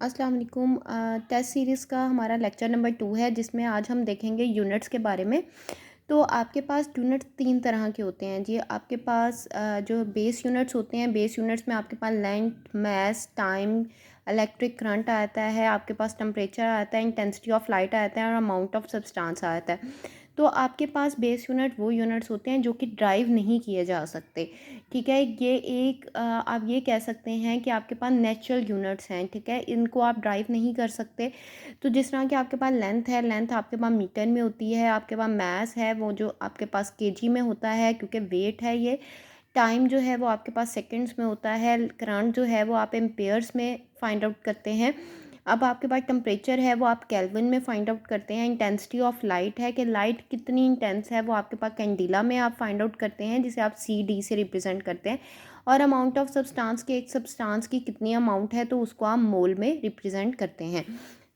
अस्सलाम वालेकुम। Test series का हमारा लेक्चर नंबर 2 है, जिसमें आज हम देखेंगे यूनिट्स के बारे में। तो आपके पास यूनिट्स 3 तरह के होते हैं जी। आपके पास जो बेस यूनिट्स होते हैं, बेस यूनिट्स में आपके पास लेंथ, मास, टाइम, इलेक्ट्रिक करंट आता है, आपके पास टेम्परेचर आता है, इंटेंसिटी ऑफ लाइट आता है और अमाउंट ऑफ सब्सटेंस आता है। तो आपके पास बेस यूनिट वो यूनिट्स होते हैं जो कि ड्राइव नहीं किए जा सकते। ठीक है, ये एक आप ये कह सकते हैं कि आपके पास नेचुरल यूनिट्स हैं। ठीक है, इनको आप ड्राइव नहीं कर सकते। तो जिस तरह कि आपके पास लेंथ है, लेंथ आपके पास मीटर में होती है। आपके पास मास है, वो जो आपके पास केजी में होता है, क्योंकि वेट है ये। टाइम जो है वो आपके पास सेकंड्स में होता है। करंट जो है वो आप एम्पेयर्स में फाइंड आउट करते हैं। अब आपके पास टेम्परेचर है, वो आप केल्विन में फाइंड आउट करते हैं। इंटेंसिटी ऑफ लाइट है कि लाइट कितनी इंटेंस है, वो आपके पास कैंडिला में आप फाइंड आउट करते हैं, जिसे आप CD से रिप्रेजेंट करते हैं। और अमाउंट ऑफ सब्सटेंस के, एक सब्सटेंस की कितनी अमाउंट है, तो उसको आप मोल में रिप्रेजेंट करते हैं।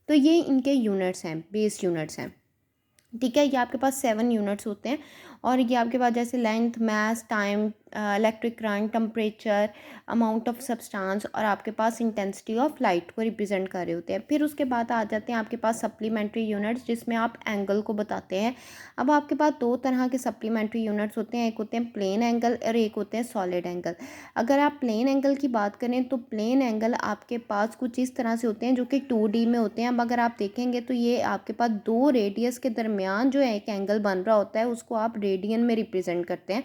तो ये इनके यूनिट्स हैं, बेस यूनिट्स हैं। ठीक है, ये आपके पास 7 यूनिट्स होते हैं। और ये आपके पास जैसे length, mass, time, electric current, temperature, amount of substance और आपके पास इंटेंसिटी ऑफ लाइट को रिप्रेजेंट कर रहे होते हैं। फिर उसके बाद आ जाते हैं आपके पास सप्लीमेंट्री यूनिट्स, जिसमें आप एंगल को बताते हैं। अब आपके पास 2 तरह के सप्लीमेंट्री यूनिट्स होते हैं, एक होते हैं प्लेन एंगल और एक होते हैं सॉलिड एंगल। अगर आप प्लेन एंगल की बात करें तो प्लेन एंगल आपके पास कुछ इस तरह से होते हैं जो कि 2D में होते हैं। अब अगर आप देखेंगे तो ये आपके पास 2 रेडियस के दरमियान जो एक एंगल बन रहा होता है, उसको आप रेडियन में रिप्रेजेंट करते हैं।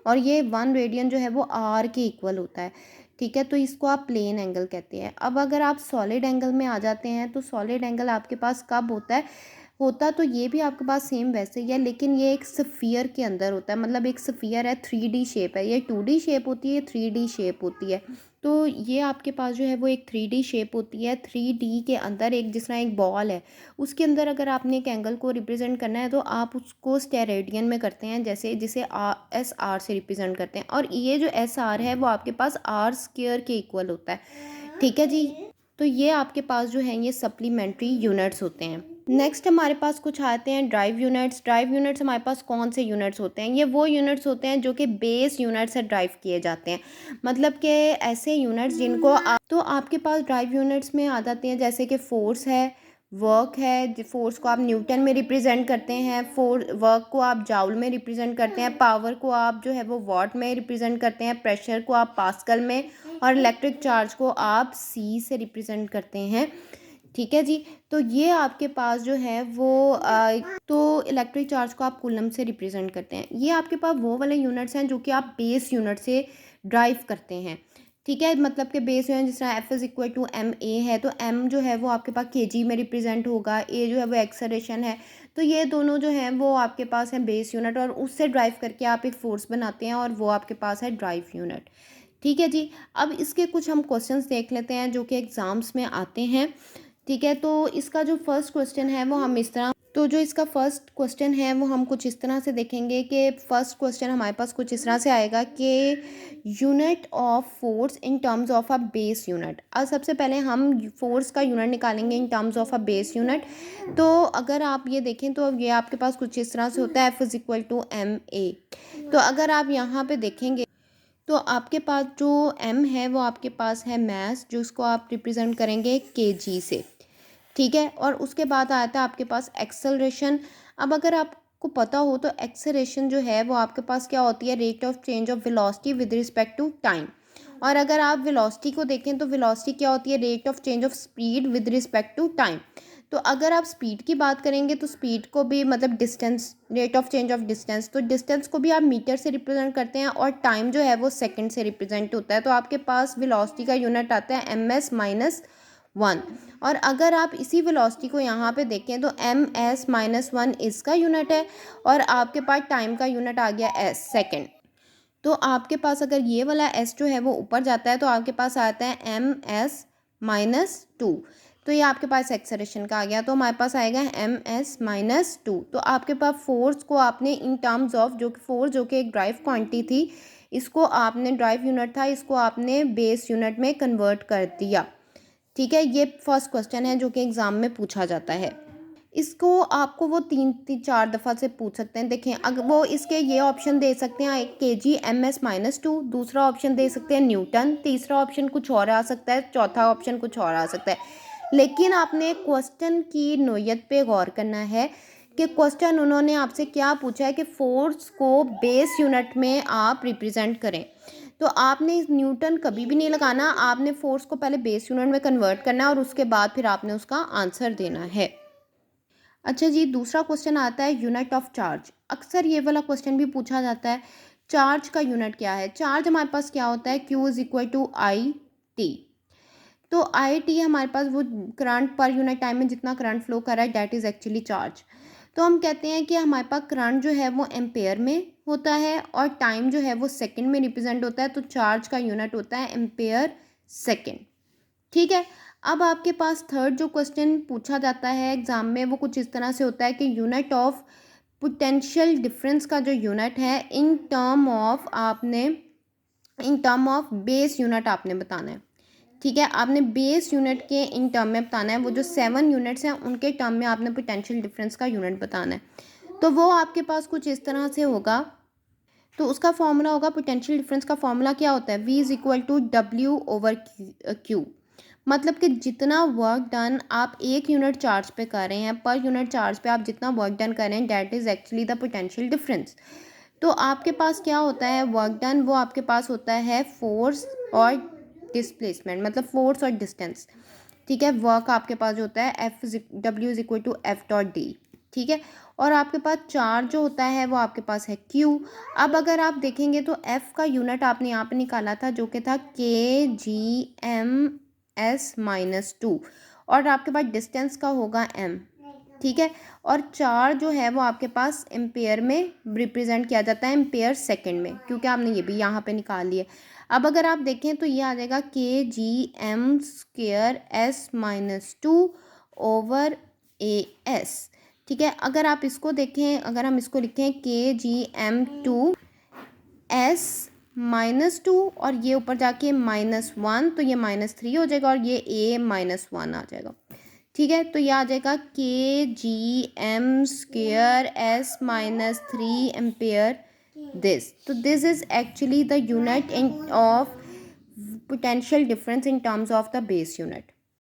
और ये 1 रेडियन जो है वो R के इक्वल होता है। ठीक है, तो इसको आप प्लेन एंगल कहते हैं। अब अगर आप सॉलिड एंगल में आ जाते हैं तो सॉलिड एंगल आपके पास कब होता है, होता तो ये भी आपके पास सेम वैसे ही है, लेकिन ये एक स्फीयर के अंदर होता है। मतलब एक स्फीयर है, 3D शेप है। ये 2D शेप होती है, 3D शेप होती है। तो ये आपके पास जो है वो एक 3D शेप होती है। 3D के अंदर एक, जिस तरह एक बॉल है, उसके अंदर अगर आपने एक एंगल को रिप्रेजेंट करना है तो आप उसको स्टेरेडियन में करते हैं, जैसे जिसे SR से रिप्रेजेंट करते हैं। और ये जो SR है वो आपके पास R² के इक्वल होता है। ठीक है जी। तो ये आपके पास जो है ये सप्लीमेंट्री यूनिट्स होते हैं। नेक्स्ट हमारे पास कुछ आते हैं ड्राइव यूनिट्स। ड्राइव यूनिट्स हमारे पास कौन से यूनिट्स होते हैं, ये वो यूनिट्स होते हैं जो कि बेस यूनिट से ड्राइव किए जाते हैं। मतलब कि ऐसे यूनिट्स जिनको तो आपके पास ड्राइव यूनिट्स में आ जाते हैं, जैसे कि फोर्स है, वर्क है। फोर्स को आप न्यूटन में रिप्रेजेंट करते हैं, वर्क को आप जाउल में रिप्रेजेंट करते हैं, पावर को आप जो है वो वॉट में रिप्रेजेंट करते हैं, प्रेशर को आप पास्कल में, और इलेक्ट्रिक चार्ज को आप C से रिप्रेजेंट करते हैं। ठीक है जी। तो ये आपके पास जो है वो तो इलेक्ट्रिक चार्ज को आप कूलम से रिप्रेजेंट करते हैं। ये आपके पास वो वाले यूनिट्स हैं जो कि आप बेस यूनिट से ड्राइव करते हैं। ठीक है, मतलब कि बेस यूनिट जिस तरह F=ma है, तो m जो है वो आपके पास kg में रिप्रेजेंट होगा, a जो है वो एक्सेलरेशन है। तो ये दोनों जो हैं वो आपके पास हैं बेस यूनिट, और उससे ड्राइव करके आप एक फोर्स बनाते हैं, और वो आपके पास है ड्राइव यूनिट। ठीक है जी। अब इसके कुछ हम क्वेश्चंस देख लेते हैं जो कि एग्ज़ाम्स में आते हैं। ठीक है, तो इसका जो फर्स्ट क्वेश्चन है वो हम इस तरह, तो जो इसका फर्स्ट क्वेश्चन है वो हम कुछ इस तरह से देखेंगे कि फर्स्ट क्वेश्चन हमारे पास कुछ इस तरह से आएगा कि unit of force in terms of a base unit. अब सबसे पहले हम फोर्स का यूनिट निकालेंगे in terms of a base unit. तो अगर आप ये देखें तो ये आपके पास कुछ इस तरह से होता है, F=ma। तो अगर आप यहाँ पे देखेंगे तो आपके पास जो m है वो आपके पास है मास, जो उसको आप रिप्रेजेंट करेंगे kg से। ठीक है, और उसके बाद आता है आपके पास एक्सेलरेशन। अब अगर आपको पता हो तो एक्सेलरेशन जो है वो आपके पास क्या होती है, rate of change of velocity with respect to time. और अगर आप वेलोसिटी को देखें तो वेलोसिटी क्या होती है, rate of change of speed with respect to time. तो अगर आप स्पीड की बात करेंगे तो स्पीड को भी, मतलब distance, rate of change of distance, तो डिस्टेंस को भी आप मीटर से रिप्रेजेंट करते हैं, और टाइम जो है वो सेकंड से रिप्रेजेंट होता है। तो आपके पास वेलोसिटी का यूनिट आता है ms-1। और अगर आप इसी वेलोसिटी को यहाँ पे देखें तो ms-1 इसका यूनिट है, और आपके पास टाइम का यूनिट आ गया s, सेकंड। तो आपके पास अगर ये वाला s जो है वो ऊपर जाता है तो आपके पास आता है ms-2। तो ये आपके पास एक्सेलरेशन का आ गया, तो हमारे पास आएगा ms-2। तो आपके पास फोर्स को आपने इन टर्म्स ऑफ, जो कि फोर्स जो कि एक ड्राइव क्वांटिटी थी, इसको आपने, ड्राइव यूनिट था, इसको आपने बेस यूनिट में कन्वर्ट कर दिया। ठीक है, ये फर्स्ट क्वेश्चन है जो कि एग्ज़ाम में पूछा जाता है। इसको आपको वो 3-4 दफ़ा से पूछ सकते हैं। देखें, अगर वो इसके ये ऑप्शन दे सकते हैं, एक kg ms-2, दूसरा ऑप्शन दे सकते हैं न्यूटन, तीसरा ऑप्शन कुछ और आ सकता है, चौथा ऑप्शन कुछ और आ सकता है। लेकिन आपने क्वेश्चन की नोयत पे गौर करना है कि क्वेश्चन उन्होंने आपसे क्या पूछा है कि फोर्स को बेस यूनिट में आप रिप्रेजेंट करें। तो आपने न्यूटन कभी भी नहीं लगाना, आपने फोर्स को पहले बेस यूनिट में कन्वर्ट करना है और उसके बाद फिर आपने उसका आंसर देना है। अच्छा जी, दूसरा क्वेश्चन आता है यूनिट ऑफ चार्ज। अक्सर ये वाला क्वेश्चन भी पूछा जाता है, चार्ज का यूनिट क्या है। चार्ज हमारे पास क्या होता है, Q is equal to I T. तो आई टी हमारे पास वो करंट पर यूनिट टाइम में जितना करंट फ्लो कर रहा है, डैट इज़ एक्चुअली चार्ज। तो हम कहते हैं कि हमारे पास करंट जो है वो एम्पेयर में होता है और टाइम जो है वो सेकंड में रिप्रेजेंट होता है। तो चार्ज का यूनिट होता है एम्पेयर सेकंड। ठीक है। अब आपके पास थर्ड जो क्वेश्चन पूछा जाता है एग्जाम में वो कुछ इस तरह से होता है कि यूनिट ऑफ पोटेंशियल डिफरेंस का जो यूनिट है in term of base unit आपने बताना है। ठीक है, आपने बेस यूनिट के इन टर्म में बताना है। वो जो 7 यूनिट्स हैं उनके टर्म में आपने पोटेंशियल डिफरेंस का यूनिट बताना है। तो वो आपके पास कुछ इस तरह से होगा। तो उसका फॉर्मूला होगा, पोटेंशियल डिफरेंस का फॉर्मूला क्या होता है, V is equal to W over Q. मतलब कि जितना वर्क डन आप एक यूनिट चार्ज पे कर रहे हैं, पर यूनिट चार्ज पे आप जितना वर्क डन कर रहे हैं, that is actually the potential difference. तो आपके पास क्या होता है वर्क डन, वो आपके पास होता है फोर्स और डिस्प्लेसमेंट, मतलब फोर्स और डिस्टेंस। ठीक है, वर्क आपके पास जो होता है W is equal to F dot D. ठीक है, और आपके पास चार्ज जो होता है वो आपके पास है Q। अब अगर आप देखेंगे तो F का यूनिट आपने यहाँ पे निकाला था जो कि था kgs-2 और आपके पास डिस्टेंस का होगा m। ठीक है, और चार्ज जो है वो आपके पास एम्पेयर में रिप्रेजेंट किया जाता है, एम्पेयर सेकंड में, क्योंकि आपने ये भी यहाँ पे निकाल लिया। अब अगर आप देखें तो ये आ जाएगा kg m²s-2 ओवर as। ठीक है, अगर आप इसको देखें, अगर हम इसको लिखें kgm2s-2 और ये ऊपर जाके -1, तो ये -3 हो जाएगा और ये a-1 आ जाएगा। ठीक है, तो ये आ जाएगा kgm²s-3 एम्पेयर दिस। तो this is actually the unit in of potential difference in terms of the base unit.